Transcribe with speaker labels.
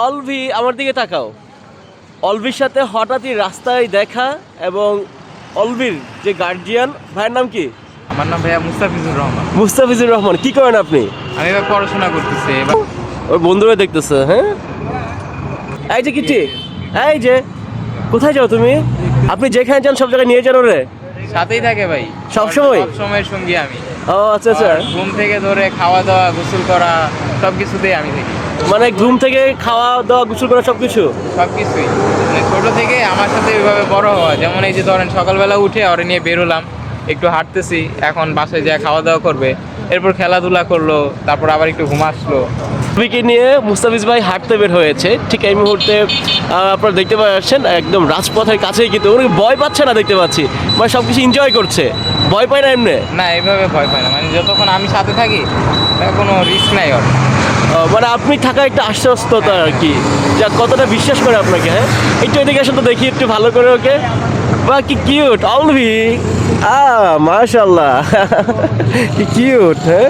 Speaker 1: অলভি আমার দিকে তাকাও। অলভির সাথে হঠাৎই রাস্তায় দেখা এবং অলভির যে গার্জিয়ান ভাইয়ের নাম কি?
Speaker 2: আমার নাম ভাইয়া মুস্তাফিজুর রহমান।
Speaker 1: মুস্তাফিজুর রহমান। কি করেন আপনি?
Speaker 2: আমি এবার পড়াশোনা করতেছি এবার।
Speaker 1: ওর বন্ধুরা দেখতেছে। হ্যাঁ, এই যে কিটি, এই যে কোথায় যাও তুমি? আপনি যেখানে যান সব জায়গায় নিয়ে যান ওরে?
Speaker 2: সাথেই থাকে ভাই,
Speaker 1: সবসময়?
Speaker 2: সব সময়ের সঙ্গী আমি।
Speaker 1: ও আচ্ছা আচ্ছা।
Speaker 2: আর ঘুম থেকে ধরে খাওয়া দাওয়া গোসল করা সব কিছুতেই আমি থাকি।
Speaker 1: মানে ঘুম থেকে খাওয়া দাওয়া গোসল করা সব কিছু?
Speaker 2: সব কিছুই মানে ছোটো থেকে আমার সাথে ওইভাবে বড় হওয়া। যেমন এই যে ধরেন সকালবেলা উঠে ওরে নিয়ে বেরোলাম, একটু হাঁটতেছি, এখন বাসায় যা খাওয়া দাওয়া করবে, এরপর খেলাধুলা করলো, তারপর আবার একটু ঘুম আসলো।
Speaker 1: ছবিকে নিয়ে মুস্তাফিজ ভাই হাঁটতে বের হয়েছে ঠিক এই মুহূর্তে। আপনারা দেখতে পাচ্ছেন একদম রাজপথের কাছেই, কিন্তু উনি ভয় পাচ্ছে না দেখতে পাচ্ছি, মানে সব কিছু এনজয় করছে, ভয় পায় না এমনি।
Speaker 2: না, এইভাবে ভয় পাই না, মানে যতক্ষণ আমি সাথে থাকি কোনো রিস্ক নাই ওর।
Speaker 1: মানে আপনি থাকা একটা আশ্বস্ততা আর কি, যা কতটা বিশ্বাস করে আপনাকে। হ্যাঁ, একটু এদিকে আসুন তো দেখি একটু ভালো করে ওকে। বা কি কিউট অলভি, মাশাআল্লাহ কি কিউট। হ্যাঁ।